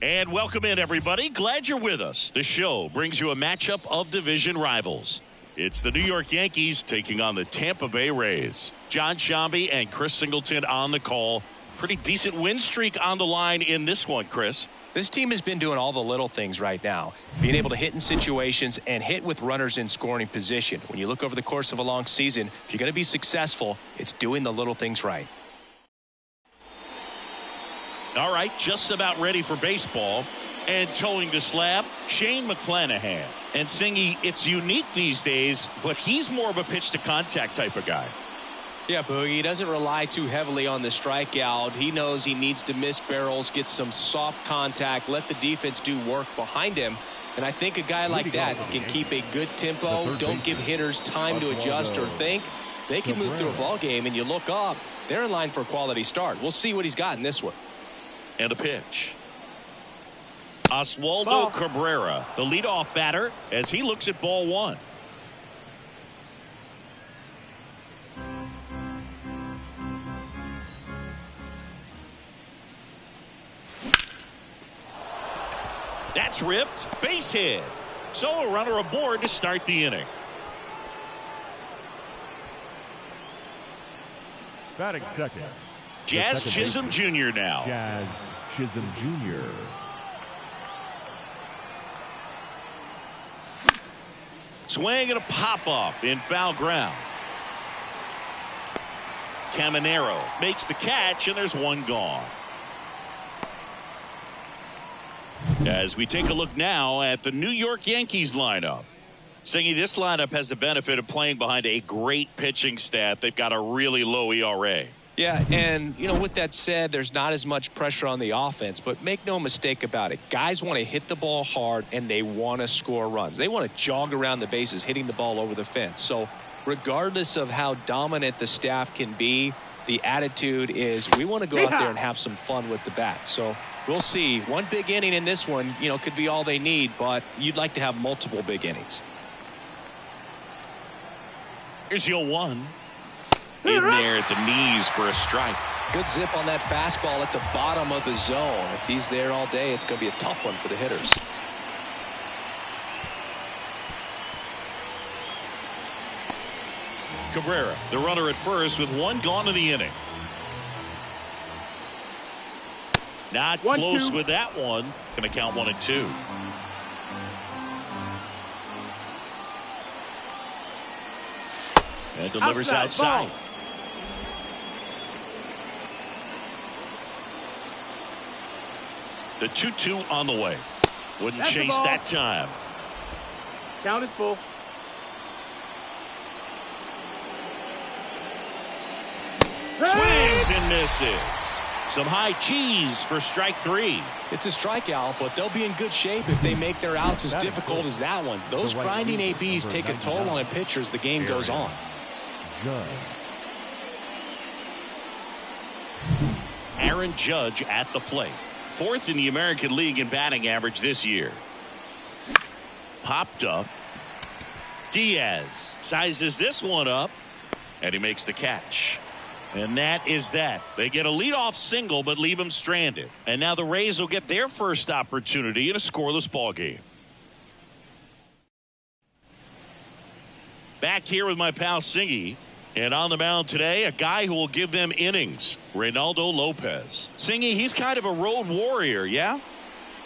And welcome in, everybody. Glad you're with us. The show brings you a matchup of division rivals. It's the New York Yankees taking on the Tampa Bay Rays. John Shambi and Chris Singleton on the call. Pretty decent win streak on the line in this one, Chris. This team has been doing all the little things right now. Being able to hit in situations and hit with runners in scoring position. When you look over the course of a long season, if you're going to be successful, it's doing the little things right. All right, just about ready for baseball. And towing the slab, Shane McClanahan. And Singy, it's unique these days, but he's more of a pitch-to-contact type of guy. Yeah, Boogie, he doesn't rely too heavily on the strikeout. He knows he needs to miss barrels, get some soft contact, let the defense do work behind him. And I think a guy like that can keep a good tempo, don't give hitters time to adjust or think. They can move through a ball game, and you look up, they're in line for a quality start. We'll see what he's got in this one. And a pitch. Oswaldo Cabrera, the leadoff batter, as he looks at ball one. That's ripped. Base hit. So a runner aboard to start the inning. Batting second. Jazz Chisholm Jr. now. Jazz Chisholm Jr. Swing and a pop-up in foul ground. Caminero makes the catch, and there's one gone. As we take a look now at the New York Yankees lineup. Singy, this lineup has the benefit of playing behind a great pitching staff. They've got a really low ERA. Yeah, and, with that said, there's not as much pressure on the offense, but make no mistake about it. Guys want to hit the ball hard, and they want to score runs. They want to jog around the bases, hitting the ball over the fence. So regardless of how dominant the staff can be, the attitude is we want to go out there and have some fun with the bat. So we'll see. One big inning in this one, could be all they need, but you'd like to have multiple big innings. Here's your one. In there at the knees for a strike. Good zip on that fastball at the bottom of the zone. If he's there all day, it's going to be a tough one for the hitters. Cabrera, the runner at first with one gone in the inning. Not close with that one. Going to count 1 and 2. And delivers outside. The 2-2 on the way. Wouldn't chase that time. Count is full. Swings and misses. Some high cheese for strike 3. It's a strikeout, but they'll be in good shape if they make their outs as difficult as that one. Those grinding ABs take a toll on a pitcher as the game goes on. Aaron Judge at the plate. 4th in the American League in batting average this year. Popped up. Diaz sizes this one up, and he makes the catch. And that is that. They get a leadoff single, but leave him stranded. And now the Rays will get their first opportunity in a scoreless ball game. Back here with my pal Singy. And on the mound today, a guy who will give them innings, Reynaldo Lopez. Singy, he's kind of a road warrior, yeah?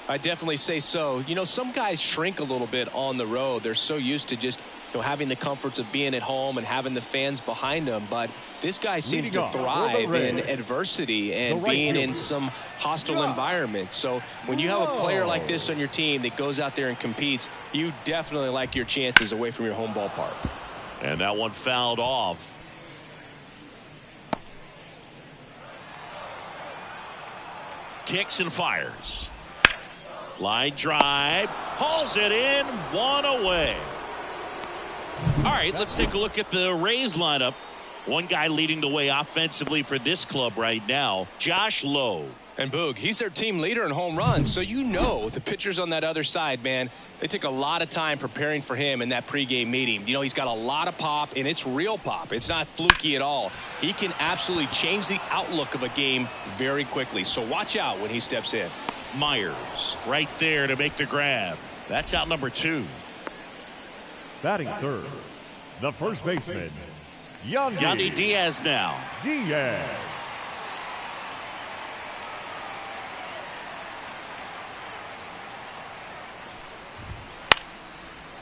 I definitely say so. Some guys shrink a little bit on the road. They're so used to just having the comforts of being at home and having the fans behind them. But this guy seems to thrive in adversity and being in some hostile environment. So when you have a player like this on your team that goes out there and competes, you definitely like your chances away from your home ballpark. And that one fouled off. Kicks and fires. Line drive. Hauls it in. One away. All right, let's take a look at the Rays lineup. One guy leading the way offensively for this club right now, Josh Lowe. And Boog, he's their team leader in home runs. So the pitchers on that other side, man, they took a lot of time preparing for him in that pregame meeting. He's got a lot of pop, and it's real pop. It's not fluky at all. He can absolutely change the outlook of a game very quickly. So watch out when he steps in. Myers right there to make the grab. That's out number 2. Batting third, the first baseman, Yandy Diaz now. Diaz.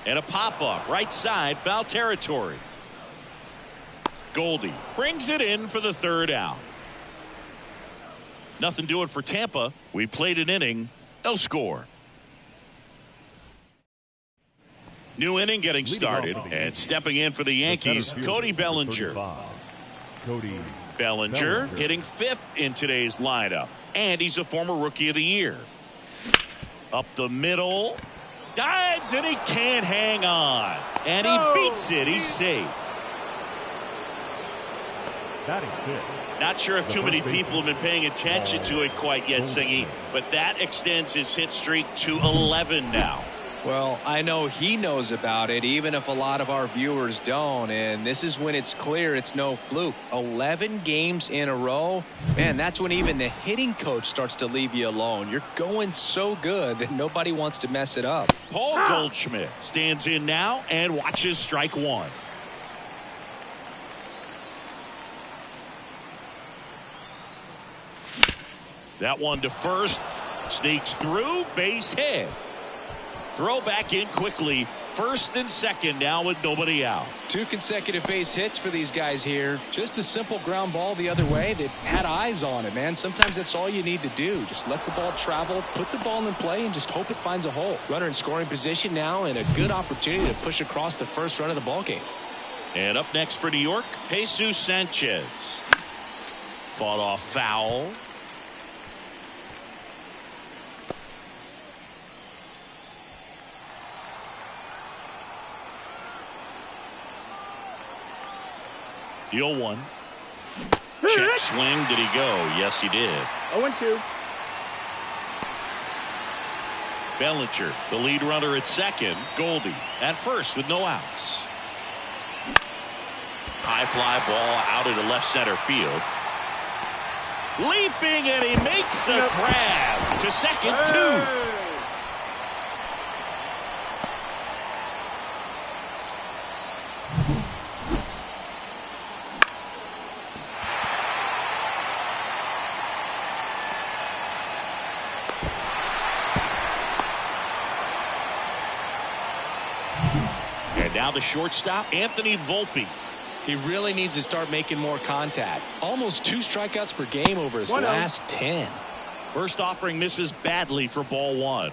And a pop-up right side, foul territory. Goldie brings it in for the 3rd out. Nothing doing for Tampa. We played an inning, no score. New inning getting started, and stepping in for the Yankees, Cody Bellinger. Cody Bellinger hitting 5th in today's lineup, and he's a former Rookie of the Year. Up the middle, dives, and he can't hang on, and he beats it. He's safe. Batting 5th. Not sure if too many people have been paying attention to it quite yet, Singy, but that extends his hit streak to 11 now. Well, I know he knows about it, even if a lot of our viewers don't. And this is when it's clear it's no fluke. 11 games in a row. Man, that's when even the hitting coach starts to leave you alone. You're going so good that nobody wants to mess it up. Paul Goldschmidt stands in now and watches strike 1. That one to first. Sneaks through, base hit. Throw back in quickly. 1st and 2nd now with nobody out. 2 consecutive base hits for these guys here. Just a simple ground ball the other way that had eyes on it, man. Sometimes that's all you need to do. Just let the ball travel, put the ball in play, and just hope it finds a hole. Runner in scoring position now, and a good opportunity to push across the first run of the ball game. And up next for New York, Jesus Sanchez. Fought off foul. The 0-1. Check swing. Did he go? Yes, he did. 0-2. Bellinger, the lead runner at 2nd. Goldie at 1st with no outs. High fly ball out into left center field. Leaping, and he makes the grab to 2nd, 2. Now the shortstop, Anthony Volpe. He really needs to start making more contact. Almost 2 strikeouts per game over his last 10. First offering misses badly for ball 1.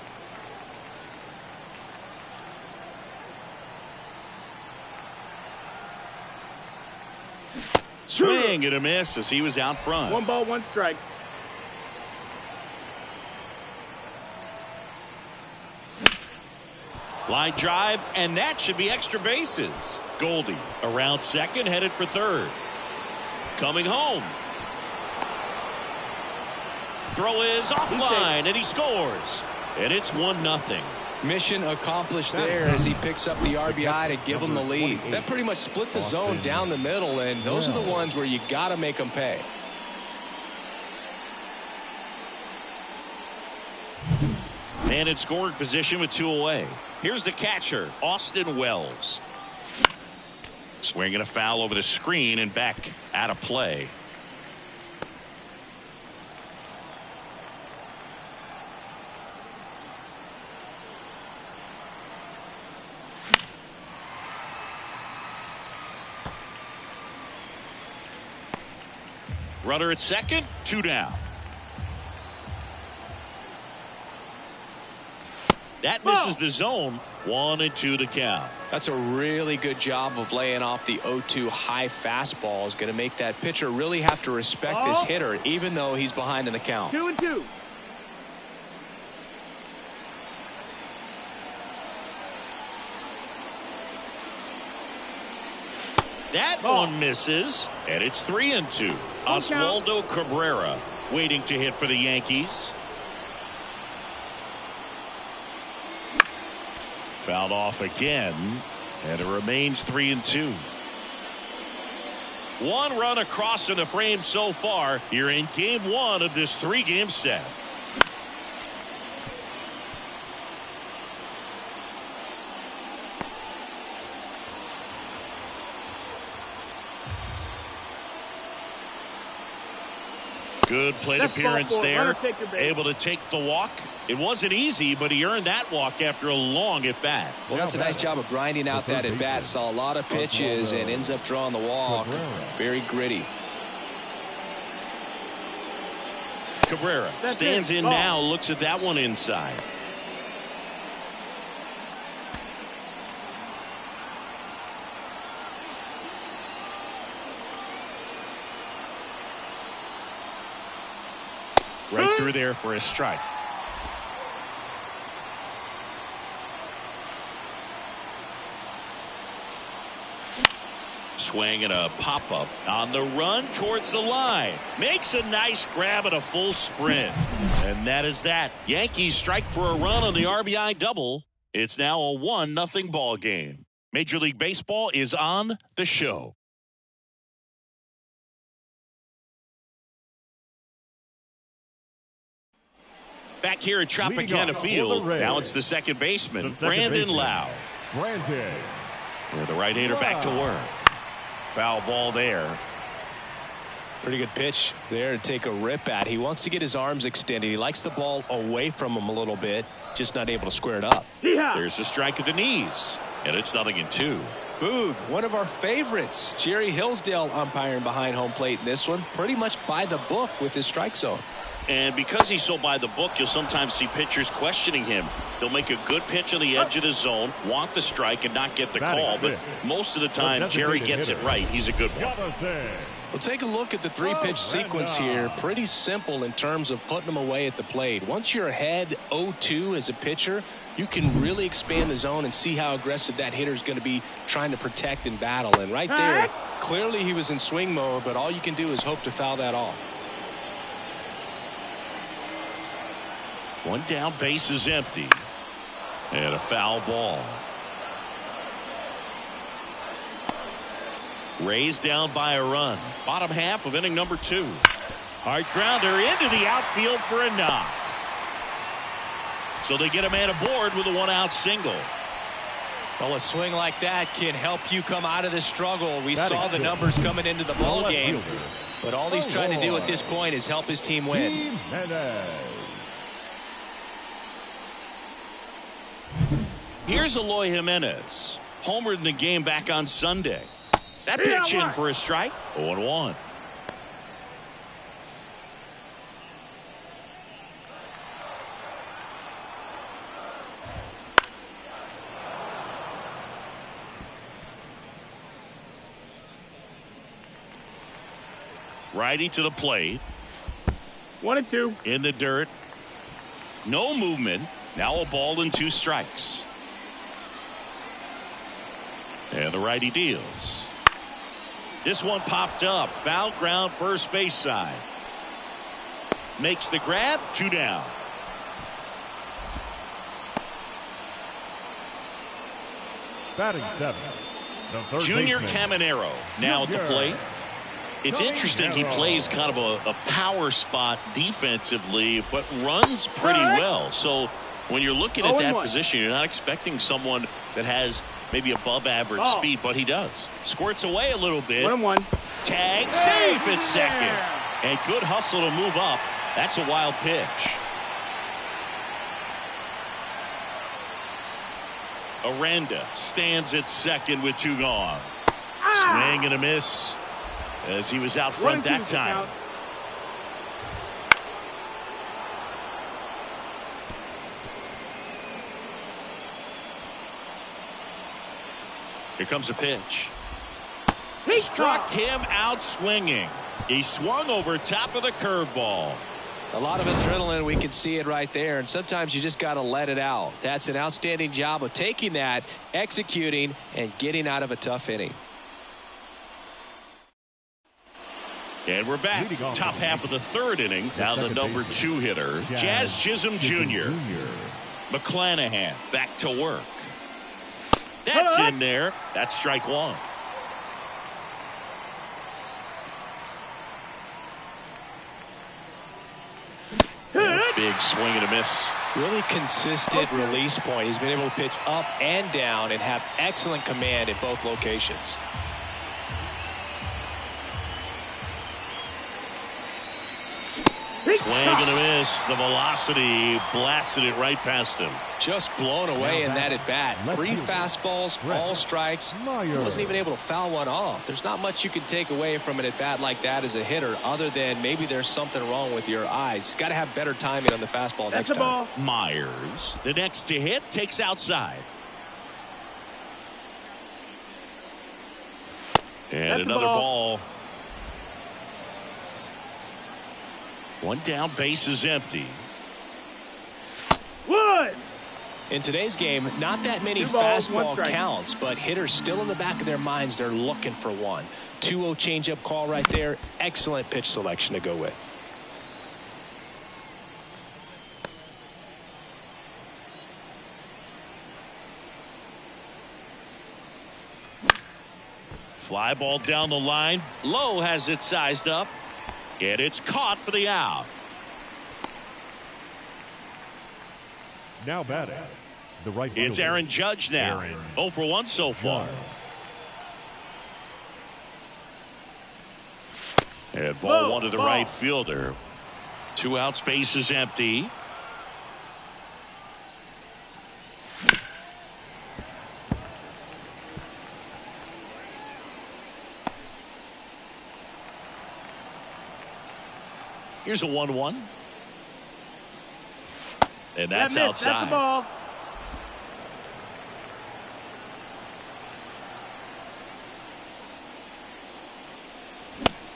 Swing and a miss as he was out front. 1 ball, 1 strike. Line drive, and that should be extra bases. Goldie around 2nd, headed for 3rd. Coming home. Throw is offline, and he scores. And it's 1-0. Mission accomplished there as he picks up the RBI to give him the lead. That pretty much split the zone down the middle, and those are the ones where you got to make them pay. Man in scoring position with 2 away. Here's the catcher, Austin Wells. Swinging a foul over the screen and back out of play. Runner at 2nd, 2 down. That misses the zone. 1-2 to count. That's a really good job of laying off the 0-2 high fastball. Is going to make that pitcher really have to respect this hitter, even though he's behind in the count. 2-2. That one misses, and it's 3-2. Oswaldo Cabrera waiting to hit for the Yankees. Fouled off again, and it remains 3-2. 1 run across in the frame so far here in game 1 of this 3-game set. Good plate That's appearance ball four. there. Runner, take your base. Able to take the walk. It wasn't easy, but he earned that walk after a long at-bat. Well, that's a nice job of grinding out that at-bat. Saw a lot of pitches and ends up drawing the walk. Very gritty. Cabrera stands in now, looks at that one inside. Right through there for a strike. Swing and a pop-up on the run towards the line. Makes a nice grab and a full sprint. And that is that. Yankees strike for a run on the RBI double. It's now a 1-0 ball game. Major League Baseball is on the show. Back here at Tropicana Field, now it's the second baseman, Brandon Lau. With the right-hander back to work. Foul ball there. Pretty good pitch there to take a rip at. He wants to get his arms extended. He likes the ball away from him a little bit, just not able to square it up. There's a strike at the knees, and it's 0-2. Boog, one of our favorites. Jerry Hillsdale umpiring behind home plate in this one. Pretty much by the book with his strike zone. And because he's so by the book, you'll sometimes see pitchers questioning him. They'll make a good pitch on the edge of the zone, want the strike, and not get the call. But most of the time, Jerry gets it right. He's a good one. Well, take a look at the three-pitch sequence here. Pretty simple in terms of putting them away at the plate. Once you're ahead 0-2 as a pitcher, you can really expand the zone and see how aggressive that hitter is going to be trying to protect and battle. And right there, clearly he was in swing mode, but all you can do is hope to foul that off. One down, base is empty. And a foul ball. Raised down by a run. Bottom half of inning number 2. Hard grounder into the outfield for a knock. So they get a man aboard with a 1-out single. Well, a swing like that can help you come out of the struggle. We saw the numbers coming into the ball game. But all he's trying to do at this point is help his team win. Here's Eloy Jimenez. Homered in the game back on Sunday. That pitch in for a strike. 0-1. Righty to the plate. 1-2. In the dirt. No movement. Now a ball and 2 strikes. And the righty deals. This one popped up. Foul ground, first base side. Makes the grab. 2 down. Batting 7. Junior Caminero now at the plate. It's interesting. He plays kind of a power spot defensively, but runs pretty well. So when you're looking at that position, you're not expecting someone that has maybe above average speed, but he does. Squirts away a little bit. 1-1. Tag safe at second. And good hustle to move up. That's a wild pitch. Aranda stands at second with 2 gone. Swing and a miss as he was out front that time. Here comes a pitch. He struck him out swinging. He swung over top of the curveball. A lot of adrenaline. We can see it right there. And sometimes you just got to let it out. That's an outstanding job of taking that, executing, and getting out of a tough inning. And we're back. Top half of the 3rd inning. Now the number 2 hitter, Jazz Chisholm Jr. McClanahan back to work. That's in there. That's strike 1. Big swing and a miss. Really consistent release point. He's been able to pitch up and down and have excellent command at both locations. Swing and a miss. The velocity blasted it right past him. Just blown away in that at bat. 3 fastballs, all strikes. He wasn't even able to foul one off. There's not much you can take away from an at bat like that as a hitter, other than maybe there's something wrong with your eyes. Got to have better timing on the fastball next time. Myers, the next to hit, takes outside. And another ball. One down, base is empty. Wood! In today's game, not that many fastball counts, but hitters still in the back of their minds, they're looking for one. 2-0 changeup call right there. Excellent pitch selection to go with. Fly ball down the line. Lowe has it sized up. And it's caught for the out. Now batting, the right fielder. It's Aaron Judge now. 0 for 1 so far. And ball 1 to the right fielder. 2 outs, base is empty. Here's a 1-1. And that's outside. That's the ball.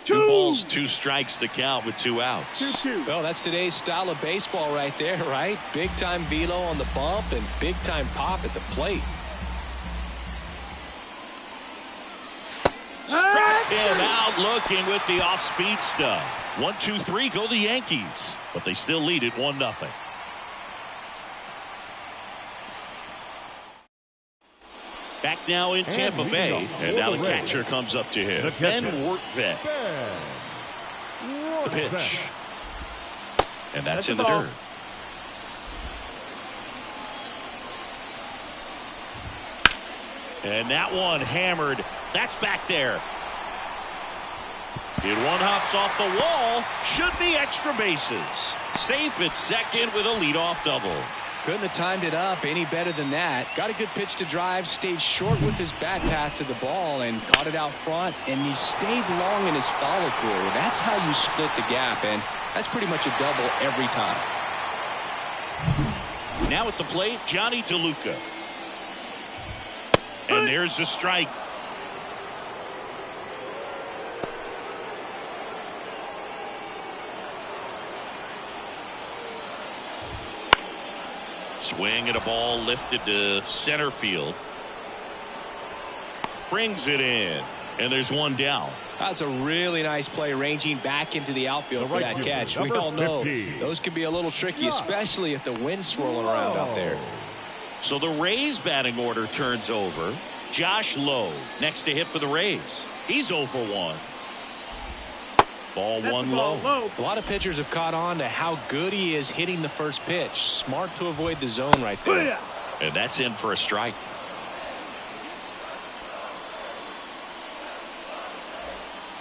Two balls, 2 strikes to count with 2 outs. 2-2. Well, that's today's style of baseball right there, right? Big time velo on the bump and big time pop at the plate. Struck him out looking with the off-speed stuff. 1-2-3 go the Yankees, but they still lead it 1-0. Back now in Tampa Bay, and now the catcher comes up to him. Ben Workvet. The pitch. And that's in the dirt. And that one hammered. That's back there. It one hops off the wall. Should be extra bases. Safe at second with a leadoff double. Couldn't have timed it up any better than that. Got a good pitch to drive, stayed short with his bat path to the ball and caught it out front, and he stayed long in his follow-through. That's how you split the gap, and that's pretty much a double every time. Now at the plate, Johnny DeLuca. And there's the strike. Swing and a ball lifted to center field. Brings it in. And there's one down. That's a really nice play, ranging back into the outfield for that catch. We all know those can be a little tricky, especially if the wind's swirling around out there. So the Rays batting order turns over. Josh Lowe next to hit for the Rays. He's 0 for 1. Ball 1 low. A lot of pitchers have caught on to how good he is hitting the first pitch. Smart to avoid the zone right there. And that's in for a strike.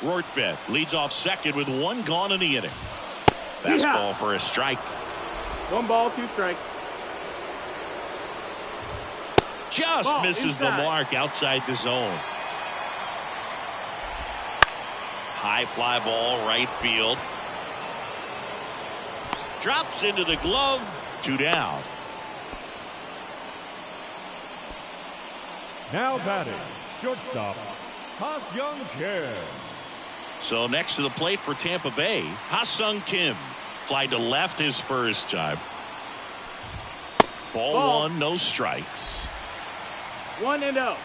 Rortvedt leads off second with 1 gone in the inning. Fastball for a strike. 1 ball, 2 strikes. Just Ball misses inside. the mark outside the zone. High fly ball, right field. Drops into the glove. 2 down. Now batting, shortstop, Ha-Seong Kim. So next to the plate for Tampa Bay, Ha-Seong Kim. Fly to left his first time. Ball 1, no strikes. 1-0.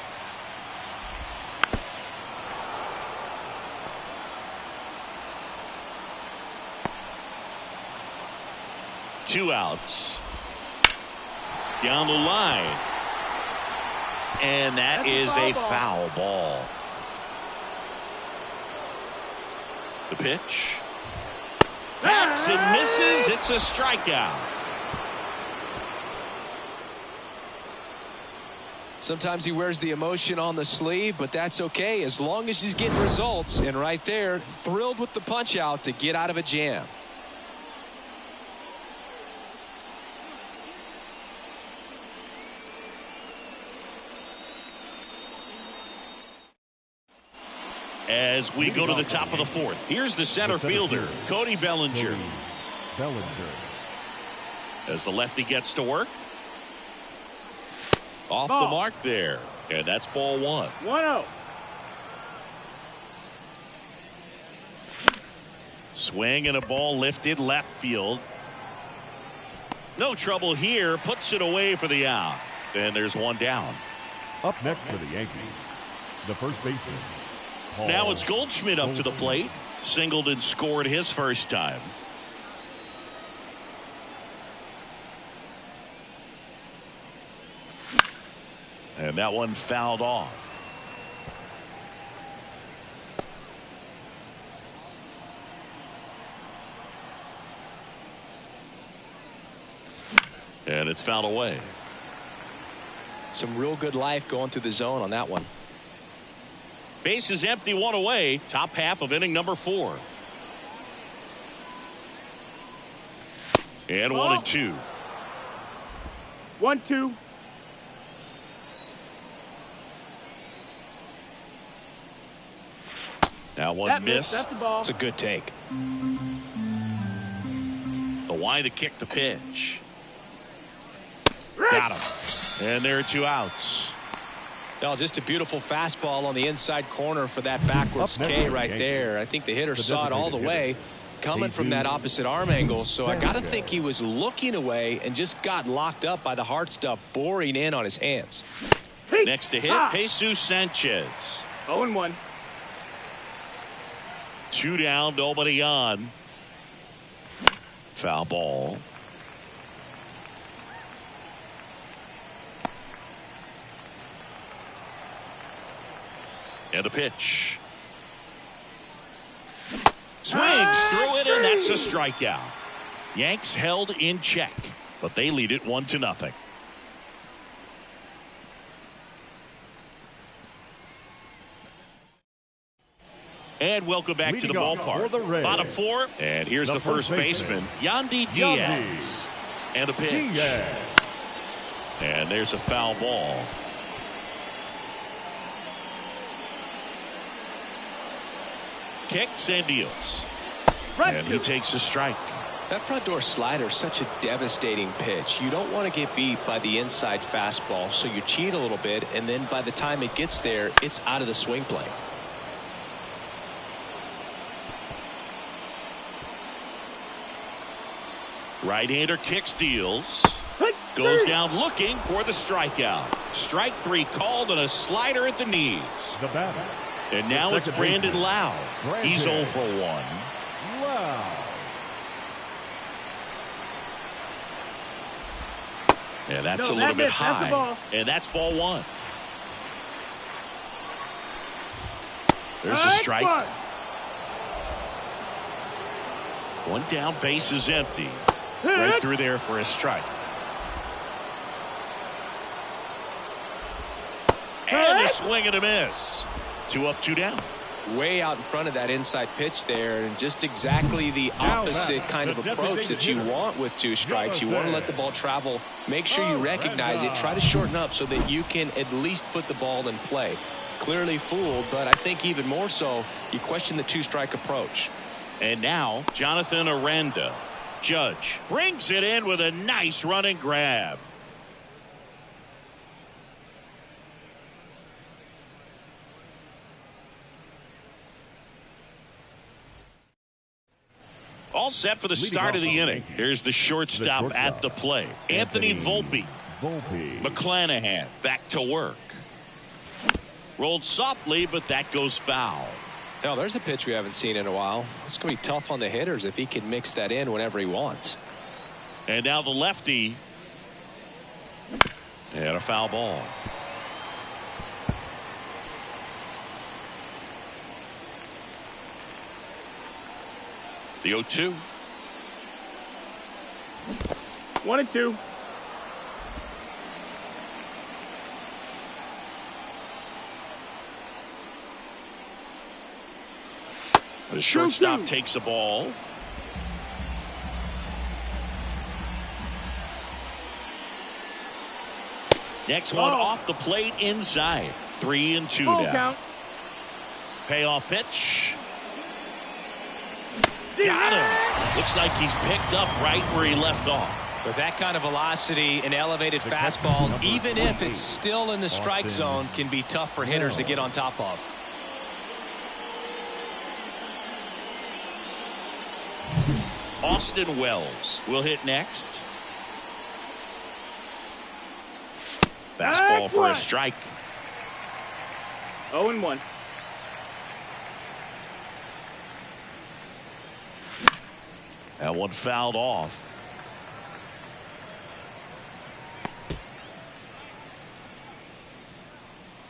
Two outs. Down the line. And that is a foul ball. The pitch. Backs and misses. It's a strikeout. Sometimes he wears the emotion on the sleeve, but that's okay as long as he's getting results. And right there, thrilled with the punch out to get out of a jam. as we go to the top of the fourth. Here's the center fielder, Cody Bellinger. As the lefty gets to work. Off the mark there. And that's ball one. 1-0. Swing and a ball lifted left field. No trouble here. Puts it away for the out. And there's one down. Up next for the Yankees, the first baseman. Now it's Goldschmidt up to the plate. Singled and scored his first time. And that one fouled off. And it's fouled away. Some real good life going through the zone on that one. Base is empty, one away. Top half of inning number 4. And 1-2. 1-2. That one missed. That's the ball. It's a good take. The wide to kick the pitch. Got him. And there are 2 outs. No, just a beautiful fastball on the inside corner for that backwards K right there. I think the hitter saw it all the way coming from that opposite arm angle. So I got to think he was looking away and just got locked up by the hard stuff boring in on his hands. Next to hit, Jesus Sanchez. 0-1. 2 down, nobody on. Foul ball. And a pitch. Swings through it, and that's a strikeout. Yanks held in check, but they lead it 1-0. And welcome back to the ballpark. Bottom 4, and here's the first baseman, Yandy Diaz. And a pitch. And there's a foul ball. Kicks and deals. And he takes a strike. That front door slider is such a devastating pitch. You don't want to get beat by the inside fastball, so you cheat a little bit, and then by the time it gets there, it's out of the swing plane. Right-hander kicks, deals. Goes down looking for the strikeout. Strike 3 called on a slider at the knees. The batter. And now it's Brandon Lau. He's 0 for 1. Wow. And that's a little bit high. And that's ball 1. There's a strike. 1 down, base is empty. Right through there for a strike. And a swing and a miss. 2 up, 2 down. Way out in front of that inside pitch there, and just exactly the opposite kind of approach that you want with 2 strikes. You want to let the ball travel, make sure you recognize it, try to shorten up so that you can at least put the ball in play. Clearly fooled, but I think even more so, you question the 2-strike approach. And now Jonathan Aranda. Judge brings it in with a nice running grab. All set for the start of the inning. Here's the shortstop at the plate. Anthony Volpe. McClanahan back to work. Rolled softly, but that goes foul. Now, there's a pitch we haven't seen in a while. It's going to be tough on the hitters if he can mix that in whenever he wants. And now the lefty. And a foul ball. The 0-2. 1-2. The shortstop takes the ball. Next one off the plate inside. 3-2 down. Count. Payoff pitch. Got him. Looks like he's picked up right where he left off. With that kind of velocity, an elevated fastball, even if it's still in the strike zone, can be tough for hitters to get on top of. Austin Wells will hit next. Fastball for a strike. 0-1. That one fouled off.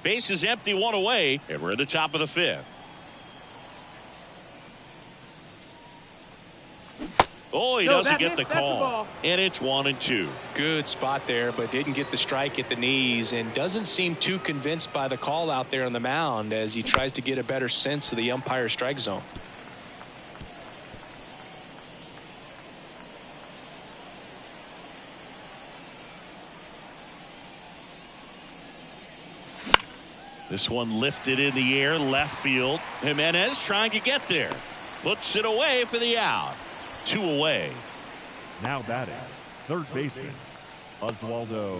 Base is empty, one away, and we're at the top of the fifth. Oh, he doesn't get the call. And it's 1-2. Good spot there, but didn't get the strike at the knees and doesn't seem too convinced by the call out there on the mound as he tries to get a better sense of the umpire strike zone. This one lifted in the air, left field. Jimenez trying to get there. Puts it away for the out. 2 away. Now batting, third baseman, Oswaldo.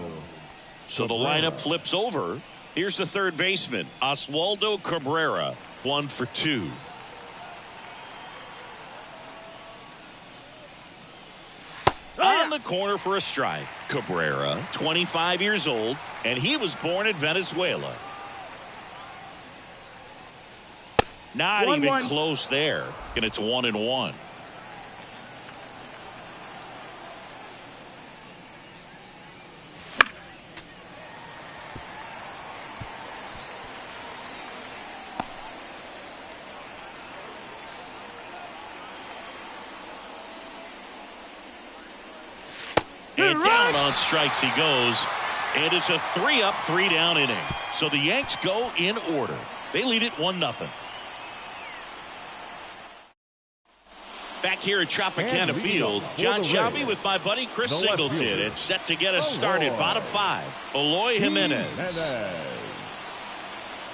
So the lineup flips over. Here's the third baseman, Oswaldo Cabrera, 1 for 2. On the corner for a strike. Cabrera, 25 years old, and he was born in Venezuela. Not even close there. And it's 1-1. And down on strikes he goes. And it's a 3-up, 3-down inning. So the Yanks go in order. They lead it 1-0. Back here at Tropicana Field, John Shelby with my buddy Chris Singleton. It's set to get us started. Bottom 5, Eloy Jimenez.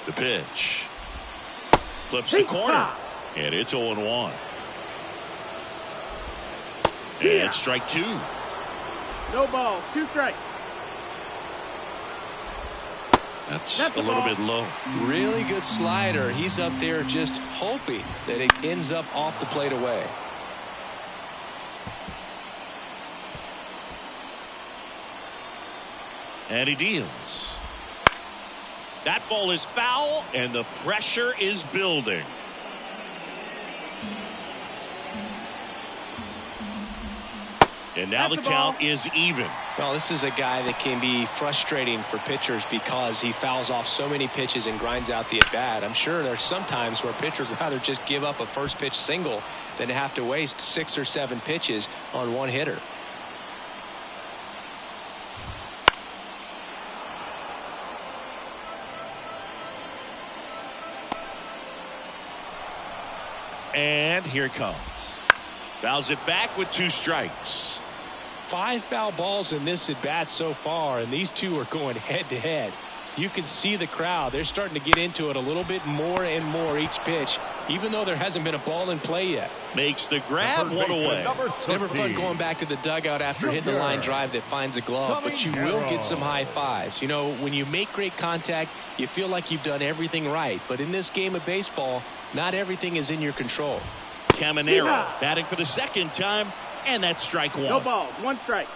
The pitch. Flips the corner. And it's 0-1. And strike 2. No ball, 2 strikes. That's a little bit low. Really good slider. He's up there just hoping that it ends up off the plate away. And he deals. That ball is foul, and the pressure is building. And now the count is even. Well, this is a guy that can be frustrating for pitchers because he fouls off so many pitches and grinds out the at-bat. I'm sure there's some times where pitchers would rather just give up a first pitch single than have to waste 6 or 7 pitches on one hitter. And here it comes. Fouls it back with 2 strikes. 5 foul balls in this at bat so far, and these two are going head to head. You can see the crowd. They're starting to get into it a little bit more and more each pitch, even though there hasn't been a ball in play yet. Makes the grab, 1 away. It's never fun going back to the dugout after hitting a line drive that finds a glove, but you will get some high fives. You know, when you make great contact, you feel like you've done everything right. But in this game of baseball, not everything is in your control. Caminero batting for the second time, and that's strike 1. No ball, 1 strike.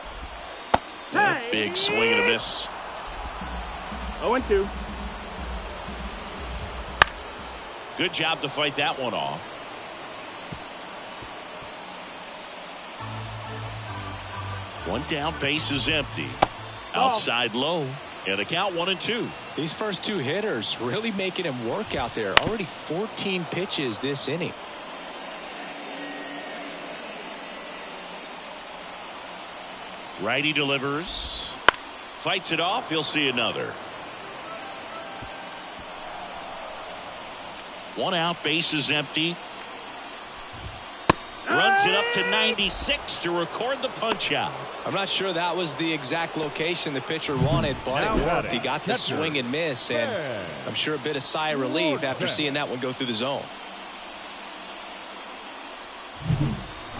Hey. Big swing and a miss. 0-2. Good job to fight that one off. One down, base is empty. Outside low, and the count 1-2. These first 2 hitters really making him work out there. Already 14 pitches this inning. Righty delivers. Fights it off. He'll see another. 1 out, base is empty. Runs it up to 96 to record the punch out. I'm not sure that was the exact location the pitcher wanted, but it worked. He got the swing and miss, and I'm sure a bit of sigh of relief after seeing that one go through the zone.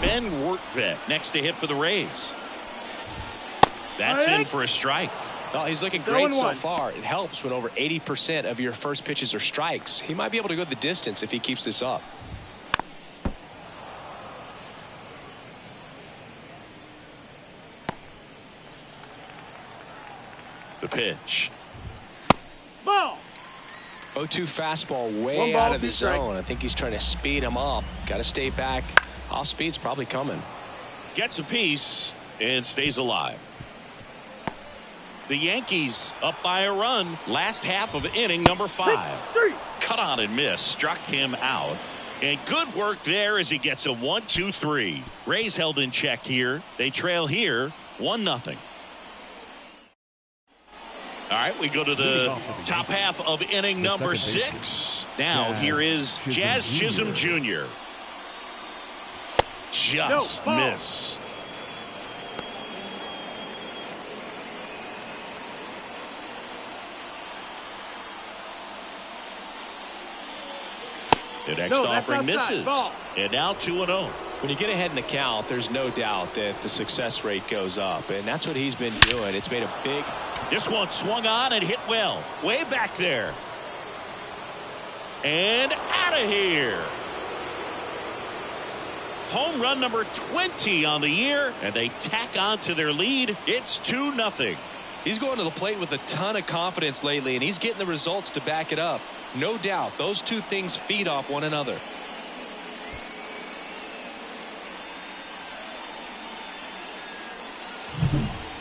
Ben Wortvet next to hit for the Rays. That's in for a strike. Oh, he's looking great so far. It helps when over 80% of your first pitches are strikes. He might be able to go the distance if he keeps this up. The pitch. Ball. 0-2 fastball way out of the zone. I think he's trying to speed him up. Got to stay back. Off speed's probably coming. Gets a piece and stays alive. The Yankees up by a run. Last half of inning number 5. Cut on and miss. Struck him out. And good work there as he gets a 1-2-3. Rays held in check here. They trail here 1-0. All right, we go to the top half of inning number 6. Now here is Jazz Chisholm Jr. Just missed. The next offering misses. And now 2-0. When you get ahead in the count, there's no doubt that the success rate goes up, and that's what he's been doing. It's made a big. This one swung on and hit well. Way back there. And out of here. Home run number 20 on the year, and they tack on to their lead. It's 2-0. He's going to the plate with a ton of confidence lately, and he's getting the results to back it up. No doubt, those two things feed off one another.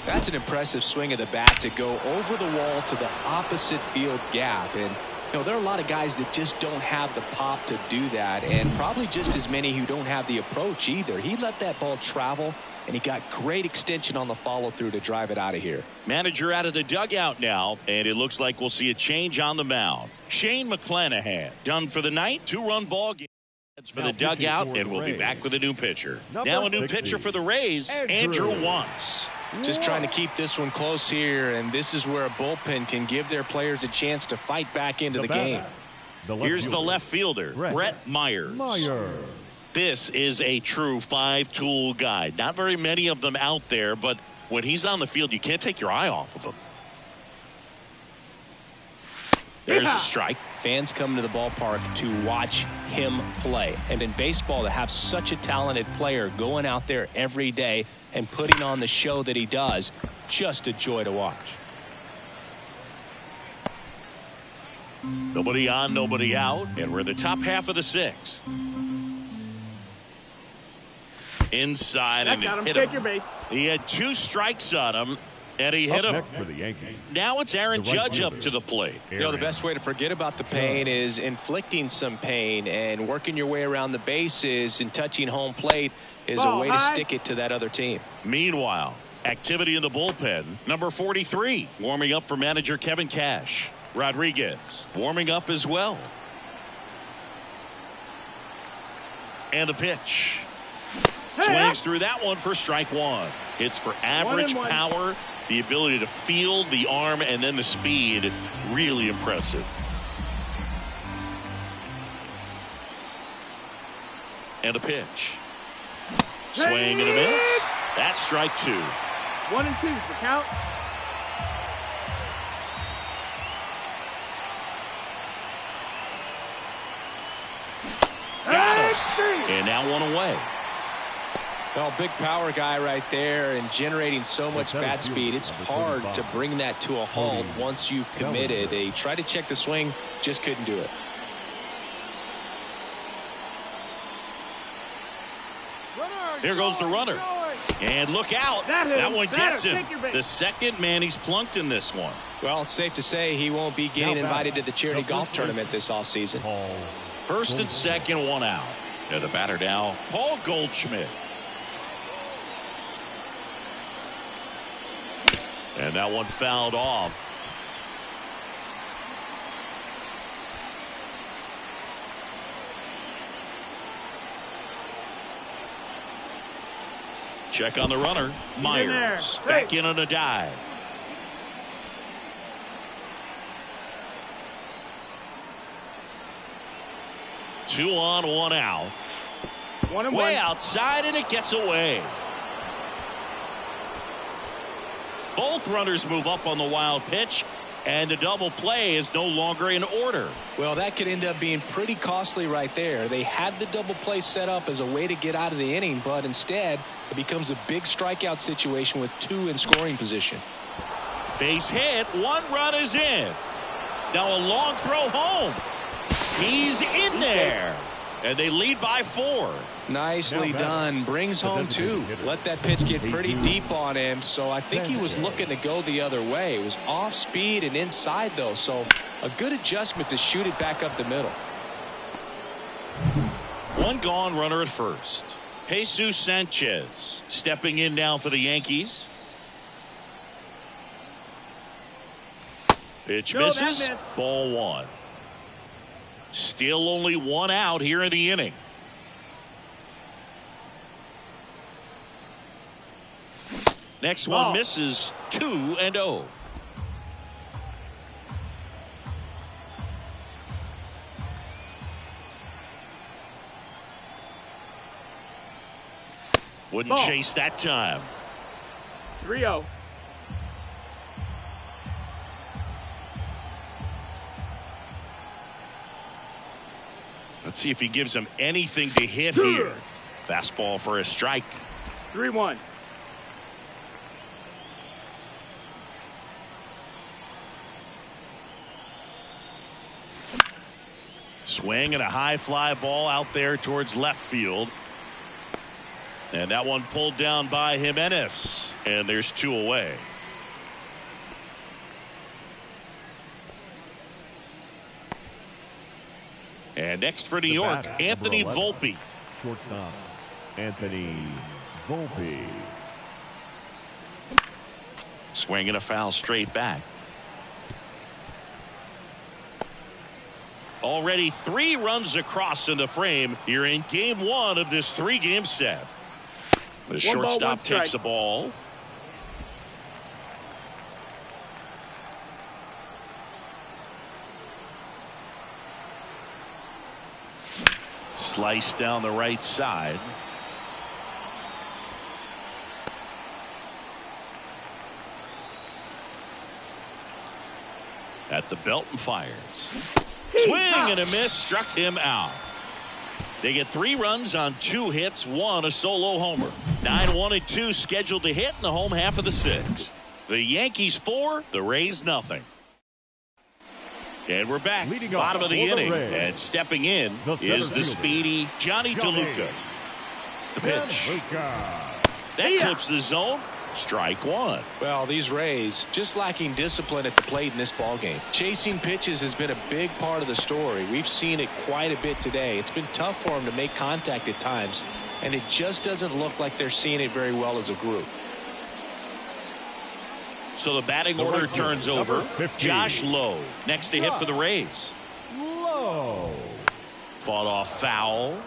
That's an impressive swing of the bat to go over the wall to the opposite field gap. And, you know, there are a lot of guys that just don't have the pop to do that, and probably just as many who don't have the approach either. He let that ball travel, and he got great extension on the follow-through to drive it out of here. Manager out of the dugout now, and it looks like we'll see a change on the mound. Shane McClanahan done for the night. 2-run ball game for the dugout, and we'll be back with a new pitcher. Now a new pitcher for the Rays, Andrew Wantz. Just trying to keep this one close here, and this is where a bullpen can give their players a chance to fight back into the game. Here's the left fielder, Brett Myers. This is a true 5-tool guy. Not very many of them out there, but when he's on the field, you can't take your eye off of him. There's a strike. Fans come to the ballpark to watch him play. And in baseball, to have such a talented player going out there every day and putting on the show that he does, just a joy to watch. Nobody on, nobody out, and we're in the top half of the 6th. Inside and hit him. He had 2 strikes on him, and he hit him. Next for the Yankees. Now it's Aaron Judge up to the plate. You know, the best way to forget about the pain is inflicting some pain, and working your way around the bases and touching home plate is a way to stick it to that other team. Meanwhile, activity in the bullpen. Number 43 warming up for manager Kevin Cash. Rodriguez warming up as well. And the pitch. Swings through that one for strike 1. Hits for average power, the ability to field, the arm, and then the speed. Really impressive. And a pitch. Swing and a miss. That's strike 2. 1-2 for count. Got him. And now 1 away. Well, big power guy right there and generating so much bat speed. It's hard to bring that to a halt once you've committed. They tried to check the swing, just couldn't do it. Here goes the runner. And look out. That one gets him. The second man he's plunked in this one. Well, it's safe to say he won't be getting invited to the charity golf tournament this offseason. First and second, 1 out. And the batter now, Paul Goldschmidt. And that one fouled off. Check on the runner. Myers back in on a dive. Two on, one out. Way outside, and it gets away. Both runners move up on the wild pitch, and the double play is no longer in order. Well, that could end up being pretty costly right there. They had the double play set up as a way to get out of the inning, but instead it becomes a big strikeout situation with two in scoring position. Base hit, one run is in. Now a long throw home. He's in there, and they lead by 4. Nicely done. Brings home 2. Let that pitch get pretty deep on him, so I think he was looking to go the other way. It was off speed and inside, though, so a good adjustment to shoot it back up the middle. One gone, runner at first. Jesus Sanchez stepping in now for the Yankees. Pitch misses. Ball 1. Still only one out here in the inning. Next one misses. 2-0. Wouldn't chase that time. 3-0. Let's see if he gives him anything to hit here. Fastball for a strike. 3-1. Swing and a high fly ball out there towards left field. And that one pulled down by Jimenez. And there's 2 away. And next for New York, Anthony Volpe. Shortstop, Anthony Volpe. Swing and a foul straight back. Already 3 runs across in the frame here in game 1 of this 3-game set. The shortstop takes the ball. Slice down the right side. At the belt and fires. Swing and a miss, struck him out. They get 3 runs on 2 hits, 1 a solo homer. 9-1-2 scheduled to hit in the home half of the 6th. The Yankees 4, the Rays nothing. And we're back, bottom of the inning, and stepping in is the speedy Johnny DeLuca. The pitch. That clips the zone. Strike 1. Well, these Rays just lacking discipline at the plate in this ballgame. Chasing pitches has been a big part of the story. We've seen it quite a bit today. It's been tough for them to make contact at times, and it just doesn't look like they're seeing it very well as a group. So the batting order turns over. Josh Lowe next to hit for the Rays. Lowe. Fought off foul.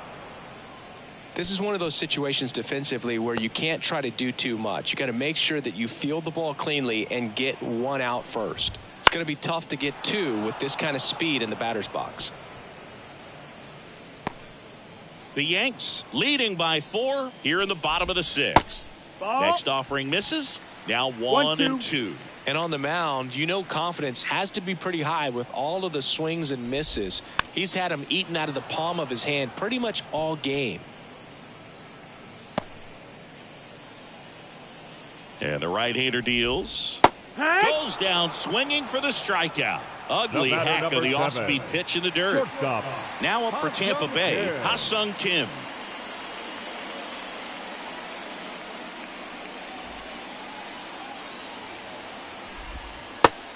This is one of those situations defensively where you can't try to do too much. You got to make sure that you field the ball cleanly and get 1 out first. It's going to be tough to get 2 with this kind of speed in the batter's box. The Yanks leading by 4 here in the bottom of the 6th. Next offering misses. Now 1-2. And on the mound, you know, confidence has to be pretty high with all of the swings and misses. He's had them eaten out of the palm of his hand pretty much all game. And the right-hander deals. Goes down swinging for the strikeout. Ugly hack of the off-speed pitch in the dirt. Shortstop. Now up for Tampa Bay, Ha-Sung Kim.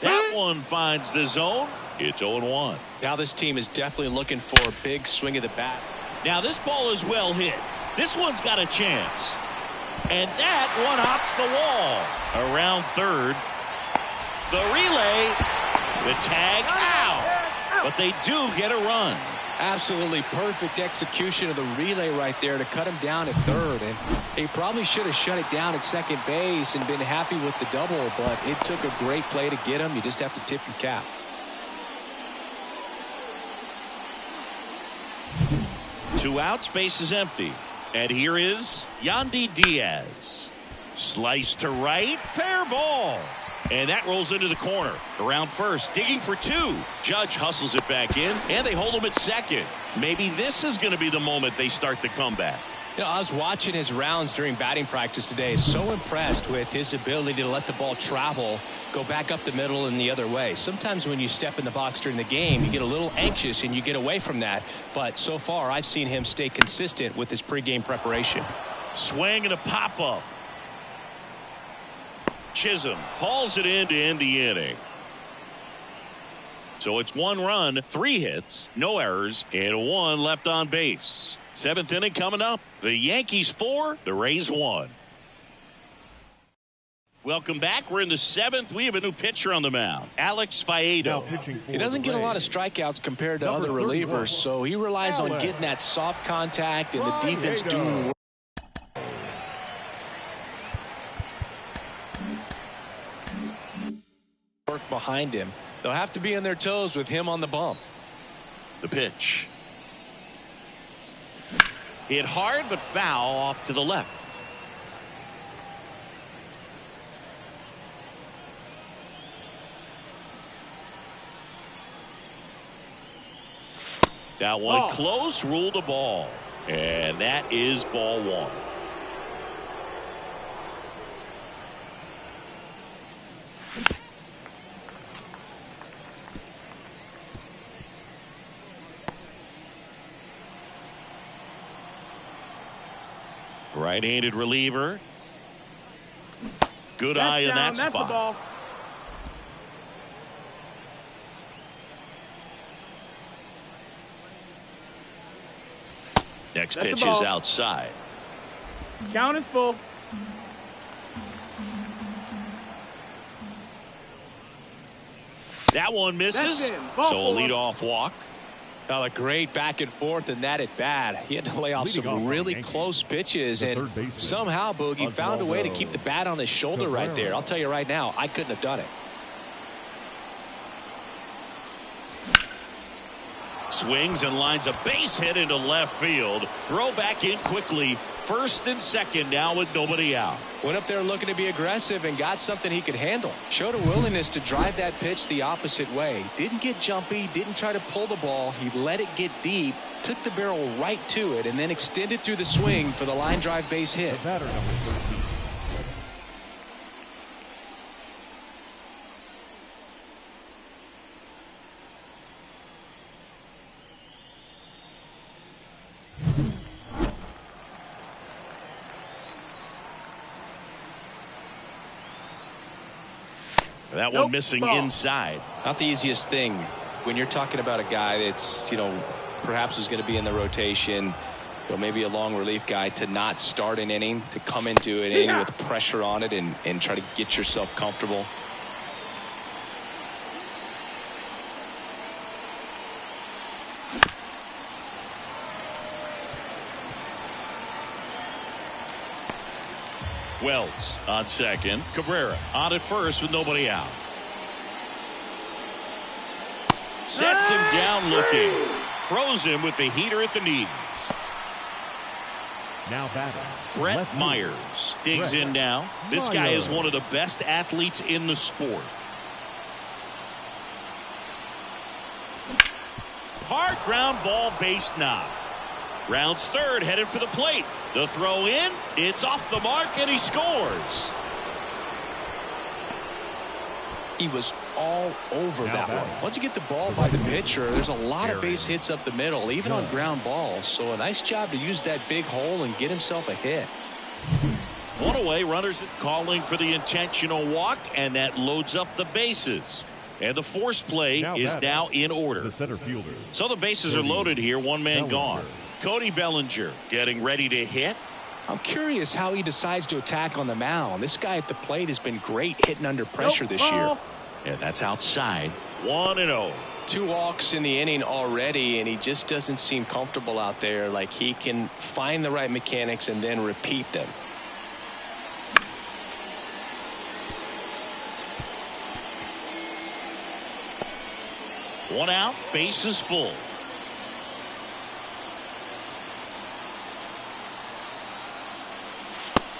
That one finds the zone. It's 0-1. Now this team is definitely looking for a big swing of the bat. Now this ball is well hit. This one's got a chance. And that one hops the wall. Around third. The relay. The tag out. But they do get a run. Absolutely perfect execution of the relay right there to cut him down at third. And he probably should have shut it down at second base and been happy with the double, but it took a great play to get him. You just have to tip your cap. Two outs, base is empty. And here is Yandy Diaz. Slice to right, fair ball. And that rolls into the corner. Around first, digging for two. Judge hustles it back in, and they hold him at second. Maybe this is going to be the moment they start the comeback. You know, I was watching his rounds during batting practice today. So impressed with his ability to let the ball travel, go back up the middle and the other way. Sometimes when you step in the box during the game, you get a little anxious and you get away from that. But so far, I've seen him stay consistent with his pregame preparation. Swing and a pop-up. Chisholm hauls it in to end the inning. So it's 1 run, 3 hits, no errors, and 1 left on base. 7th inning coming up. The Yankees 4, the Rays 1. Welcome back. We're in the 7th. We have a new pitcher on the mound, Alex Faedo. He doesn't get a lot of strikeouts compared to other relievers, so he relies on getting that soft contact and the defense doing work. Behind him. They'll have to be on their toes with him on the bump. The pitch. Hit hard but foul off to the left. That one close, ruled a ball. And that is ball 1. Right-handed reliever. Good eye in that spot. That's the ball. Next pitch is outside. Count is full. That one misses. So a leadoff walk. A great back and forth and that at bat. He had to lay off some really close pitches, and somehow Boogie found a way to keep the bat on his shoulder right there. I'll tell you right now, I couldn't have done it. Swings and lines a base hit into left field. Throw back in quickly. First and second now with nobody out. Went up there looking to be aggressive and got something he could handle. Showed a willingness to drive that pitch the opposite way. Didn't get jumpy, didn't try to pull the ball. He let it get deep, took the barrel right to it, and then extended through the swing for the line drive base hit. That one missing inside. Not the easiest thing when you're talking about a guy that's, perhaps is going to be in the rotation, maybe a long relief guy, to not start an inning, to come into an inning with pressure on it and try to get yourself comfortable. Wells on second. Cabrera on at first with nobody out. Sets him down looking. Throws him with the heater at the knees. Now batting. Brett Myers digs in now. This guy is one of the best athletes in the sport. Hard ground ball, base knock. Rounds third, headed for the plate. The throw in, it's off the mark, and he scores. He was all over that one. Once you get the ball by the pitcher, there's a lot of base hits up the middle, even on ground balls. So a nice job to use that big hole and get himself a hit. One away, runners calling for the intentional walk, and that loads up the bases. And the force play is now in order. The center fielder. So the bases are loaded here, one man gone. Cody Bellinger getting ready to hit. I'm curious how he decides to attack on the mound. This guy at the plate has been great hitting under pressure this year. And that's outside. 1-0. 2 walks in the inning already, and he just doesn't seem comfortable out there. Like he can find the right mechanics and then repeat them. One out, bases full.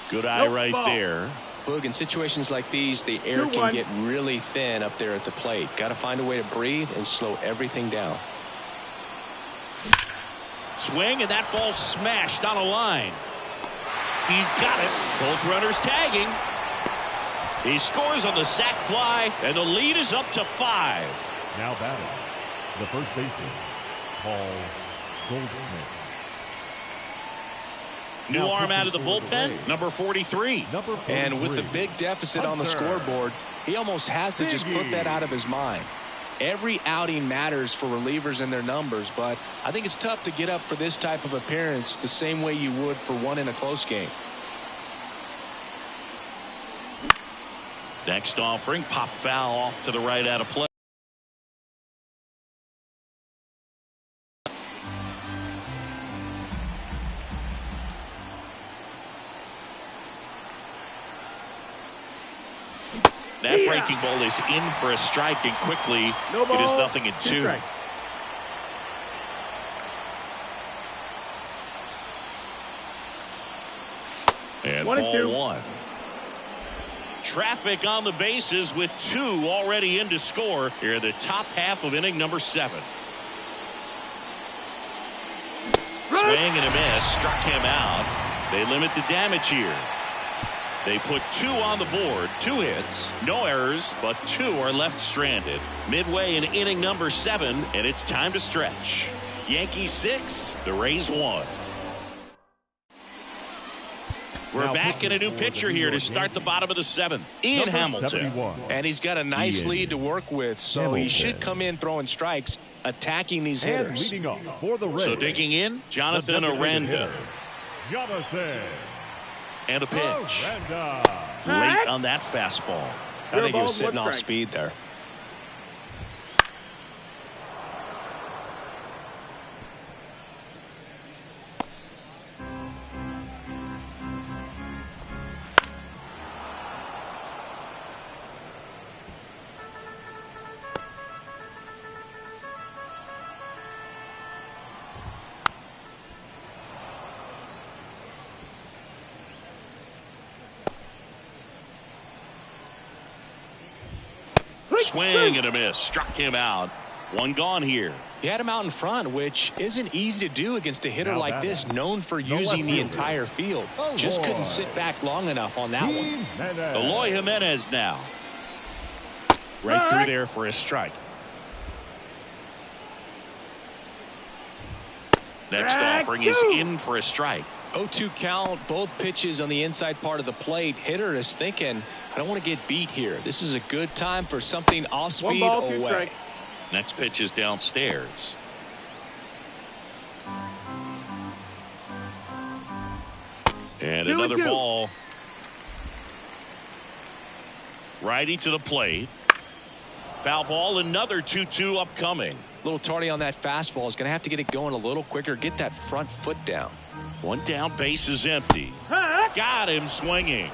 Good eye right there. Boog, in situations like these, the air can get really thin up there at the plate. Got to find a way to breathe and slow everything down. Swing, and that ball smashed on a line. He's got it. Both runners tagging. He scores on the sac fly, and the lead is up to 5. Now batting, the first baseman, Paul Goldschmidt. New arm out of the bullpen, number 43. And with the big deficit on the scoreboard, he almost has to just put that out of his mind. Every outing matters for relievers and their numbers, but I think it's tough to get up for this type of appearance the same way you would for one in a close game. Next offering, pop foul off to the right out of play. That breaking ball is in for a strike, and quickly it is 0-2. And ball 1. Traffic on the bases with 2 already in to score here in the top half of inning number 7. Swing and a miss, struck him out. They limit the damage here. They put 2 on the board, 2 hits, no errors, but 2 are left stranded. Midway in inning number 7, and it's time to stretch. Yankees 6, the Rays 1. We're back in a new pitcher here to start the bottom of the 7th. Ian Hamilton. And he's got a nice lead to work with, so he should come in throwing strikes, attacking these hitters. Leading up for the Rays, so digging in, Jonathan Aranda. And a pitch. Late on that fastball. I think he was sitting off speed there. Swing and a miss, struck him out. 1 gone here. He had him out in front, which isn't easy to do against a hitter like this, known for using the entire field. Just couldn't sit back long enough on that one. Eloy Jimenez now. Right through there for a strike. Next offering is in for a strike. 0-2 count, both pitches on the inside part of the plate. Hitter is thinking, I don't want to get beat here. This is a good time for something off speed away. Next pitch is downstairs. And another ball. Righty to the plate. Foul ball, another 2-2 upcoming. A little tardy on that fastball. Is going to have to get it going a little quicker. Get that front foot down. 1 down, base is empty. Got him swinging.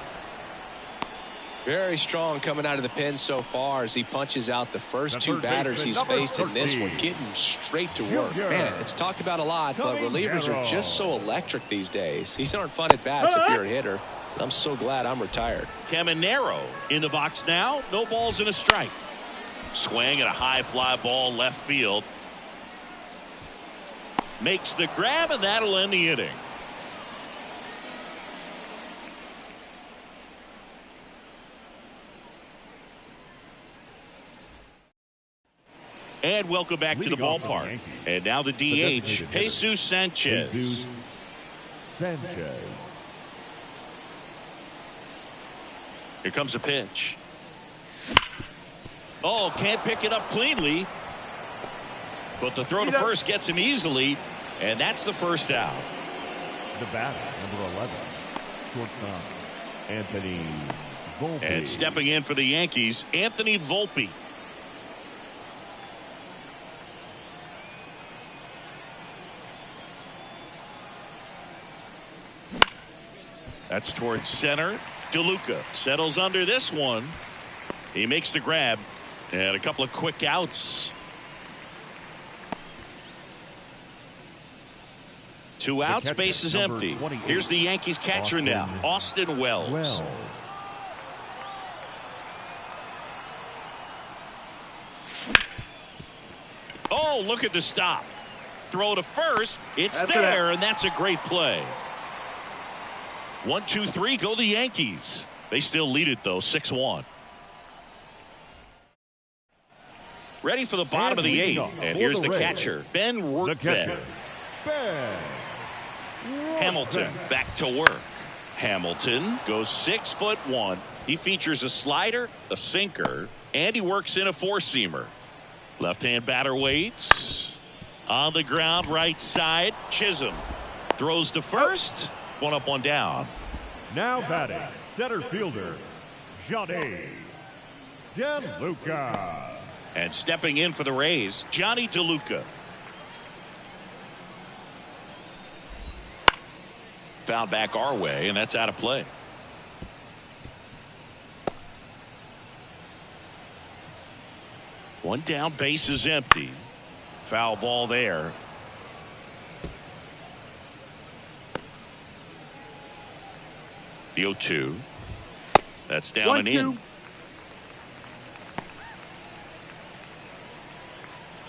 Very strong coming out of the pen so far as he punches out the first 2 batters he's faced in this one, getting straight to work. Man, it's talked about a lot, but relievers are just so electric these days. These aren't fun at bats if you're a hitter. I'm so glad I'm retired. Caminero in the box now. No balls and a strike. Swing and a high fly ball left field. Makes the grab, and that'll end the inning. And welcome back to the ballpark. And now the DH, Jesus Sanchez. Here comes a pitch. Oh, can't pick it up cleanly. But the throw to first gets him easily. And that's the first out. The batter, number 11, shortstop, Anthony Volpe. And stepping in for the Yankees, Anthony Volpe. That's towards center. DeLuca settles under this one. He makes the grab. And a couple of quick outs. 2 outs, base is empty. Here's the Yankees catcher now, Austin Wells. Oh, look at the stop. Throw to first. It's there, and that's a great play. 1, 2, 3, go the Yankees. They still lead it, though, 6-1. Ready for the bottom of the 8th. And here's the catcher, Ben Rortvedt. Hamilton back to work. Hamilton goes 6'1". He features a slider, a sinker, and he works in a 4-seamer. Left-hand batter waits. On the ground, right side. Chisholm throws to first. 1 up, 1 down. Now batting, center fielder, DeLuca. And stepping in for the Rays, Johnny DeLuca. Foul back our way, and that's out of play. One down, base is empty. Foul ball there. The 0-2. That's down 1, and 2. in.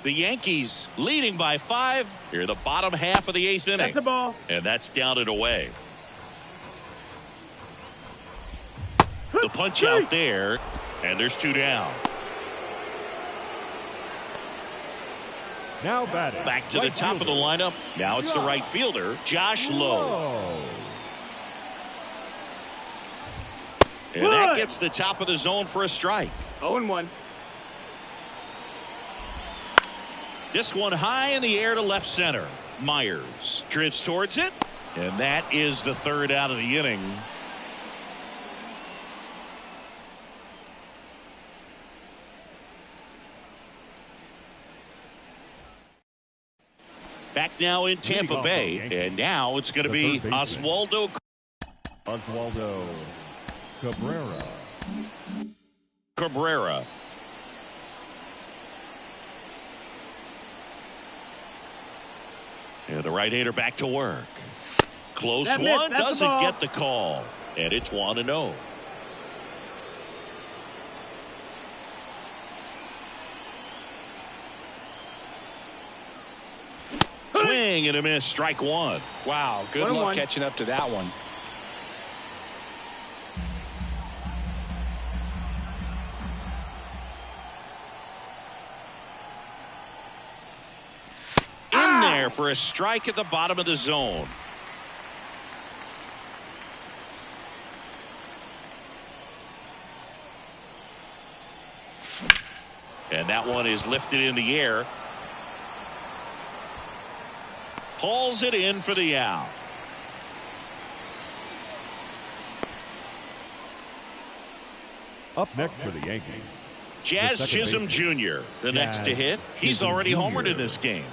The Yankees leading by 5 here, the bottom half of the 8th inning. That's a ball. And that's down and away. The punch out there, and there's 2 down. Now batting, Back to the top of the lineup. Now it's the right fielder, Josh Lowe. And that gets the top of the zone for a strike. 0-1. This one high in the air to left center. Myers drifts towards it, and that is the 3rd out of the inning. Back now in Tampa Bay, and now it's going to be Oswaldo Cabrera. And the right-hander back to work. Close one, doesn't get the call. And it's 1-0. Swing and a miss, strike 1. Wow, good luck catching up to that one. In there for a strike at the bottom of the zone. And that one is lifted in the air. Hauls it in for the out. Up next for the Yankees, Jazz Chisholm Jr. The next to hit. He's already homered in this game.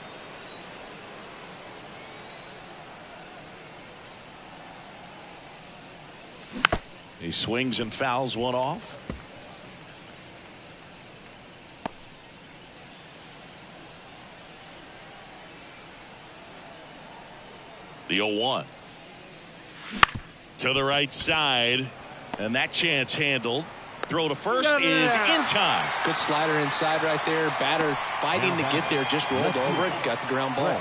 He swings and fouls one off. The 0-1. To the right side. And that chance handled. Throw to first is in time. Good slider inside right there. Batter fighting to get there. Just rolled over it. Got the ground ball.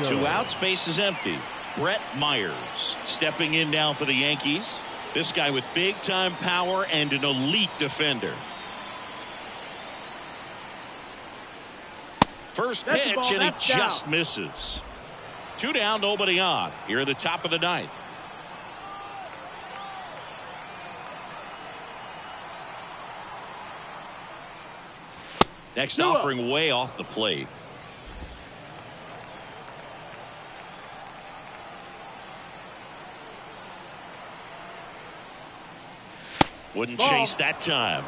2 outs. Base is empty. Brett Myers stepping in now for the Yankees. This guy with big time power and an elite defender. First pitch and he just misses. 2 down, nobody on. Here at the top of the 9th. Next offering way off the plate. Wouldn't Ball. chase that time.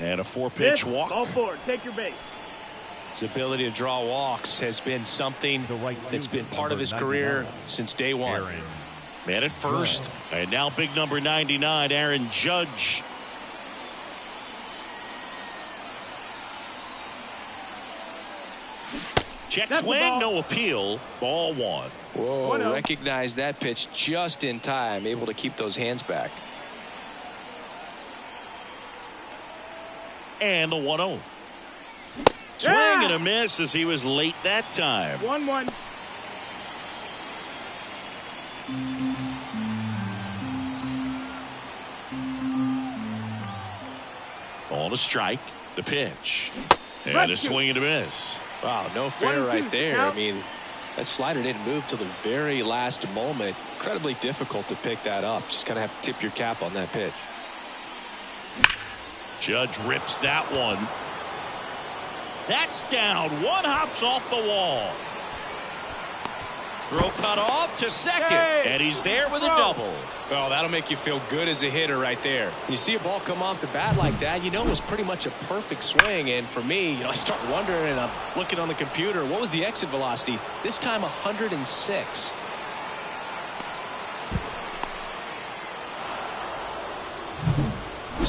And a 4-pitch walk. Ball 4. Take your base. His ability to draw walks has been something that's been part of his career since day one. Man at first. And now big number 99, Aaron Judge. Check swing, no appeal. Ball 1. Whoa, 1-0. recognize that pitch just in time, able to keep those hands back. And the 1-0. Swing and a miss as he was late that time. 1-1. On a strike. The pitch. And a swing and a miss. Wow, no fair 1-2. right there. Out. I mean, that slider didn't move till the very last moment. Incredibly difficult to pick that up. Just kind of have to tip your cap on that pitch. Judge rips that one. That's down. One hops off the wall. Throw cut off to second. Hey. And he's there with a double. Oh, that'll make you feel good as a hitter right there. You see a ball come off the bat like that, you know it was pretty much a perfect swing. And for me, I start wondering, and I'm looking on the computer, what was the exit velocity? This time 106.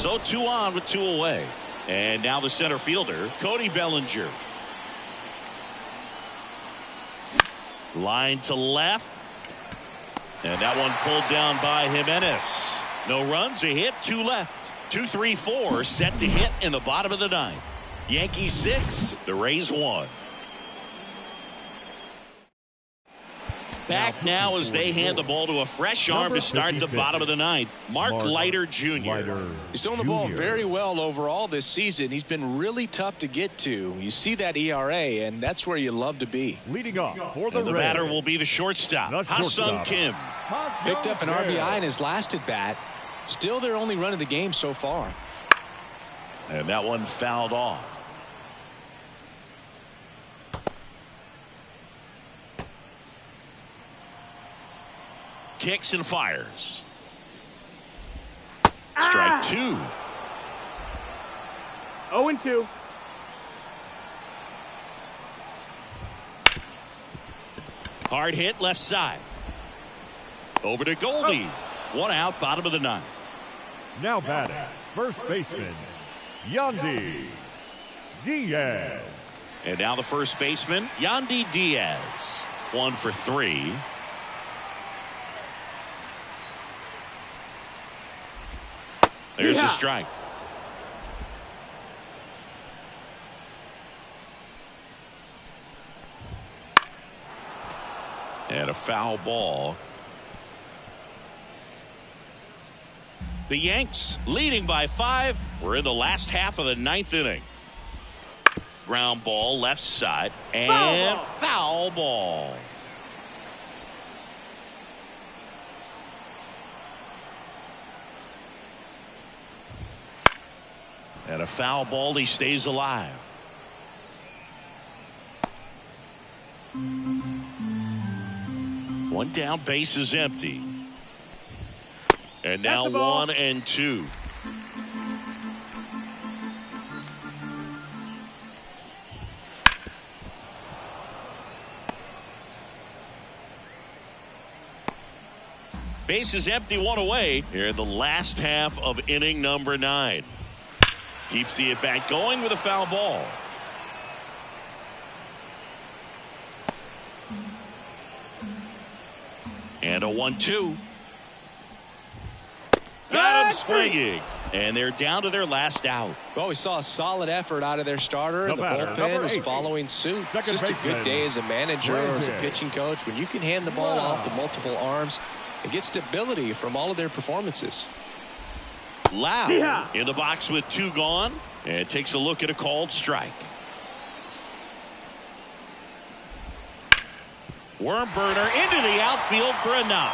So 2 on with 2 away. And now the center fielder, Cody Bellinger. Line to left. And that one pulled down by Jimenez. No runs, a hit, 2 left. 2-3-4 set to hit in the bottom of the 9th. Yankees 6, the Rays 1. Back now as they hand the ball to a fresh arm to start the bottom of the 9th. Mark Leiter Jr. He's thrown the ball very well overall this season. He's been really tough to get to. You see that ERA, and that's where you love to be. Leading off for the The Rays. batter will be the shortstop, Ha-Sung Kim. Picked up an RBI in his last at bat. Still their only run of the game so far. And that one fouled off. Kicks and fires. Strike 2. 0-2. Hard hit left side. Over to Goldie. 1 out, bottom of the 9th. Now batting, first baseman, Yandy Diaz. And now the first baseman, Yandy Diaz. 1 for 3. There's a strike. And a foul ball. The Yanks leading by 5. We're in the last half of the 9th inning. Ground ball left side and foul ball. And a foul ball, he stays alive. One down, base is empty. And now 1 and 2. Base is empty, 1 away here in the last half of inning number 9. Keeps the at bat going with a foul ball. And a 1-2. Got him swinging. And they're down to their last out. Well, we saw a solid effort out of their starter. The bullpen is following suit. Just a good day as a manager or as a pitching coach when you can hand the ball off to multiple arms and get stability from all of their performances. Loud in the box with 2 gone and takes a look at a called strike. Worm burner into the outfield for a knock.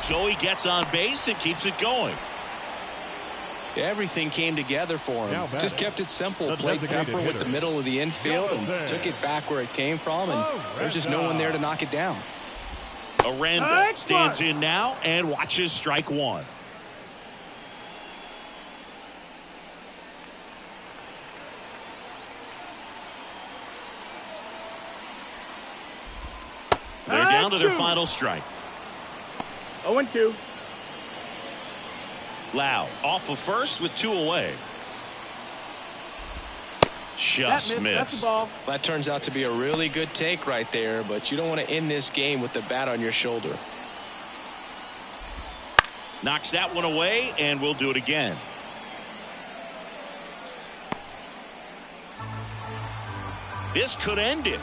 So he gets on base and keeps it going. Everything came together for him. Just kept it simple. Played pepper with the middle of the infield and took it back where it came from, and there's just no one there to knock it down. Aranda stands in now and watches strike one. They're down to their final strike. 0-2. Lau off of first with 2 away. Just missed. That's the ball. That turns out to be a really good take right there, but you don't want to end this game with the bat on your shoulder. Knocks that one away, and we'll do it again. This could end it.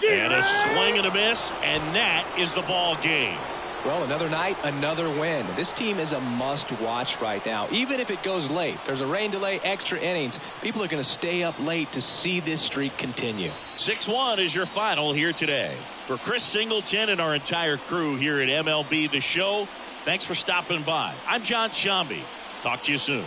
And a swing and a miss, and that is the ball game. Well, another night, another win. This team is a must-watch right now. Even if it goes late, there's a rain delay, extra innings. People are going to stay up late to see this streak continue. 6-1 is your final here today. For Chris Singleton and our entire crew here at MLB The Show, thanks for stopping by. I'm John Shambi. Talk to you soon.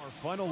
Our final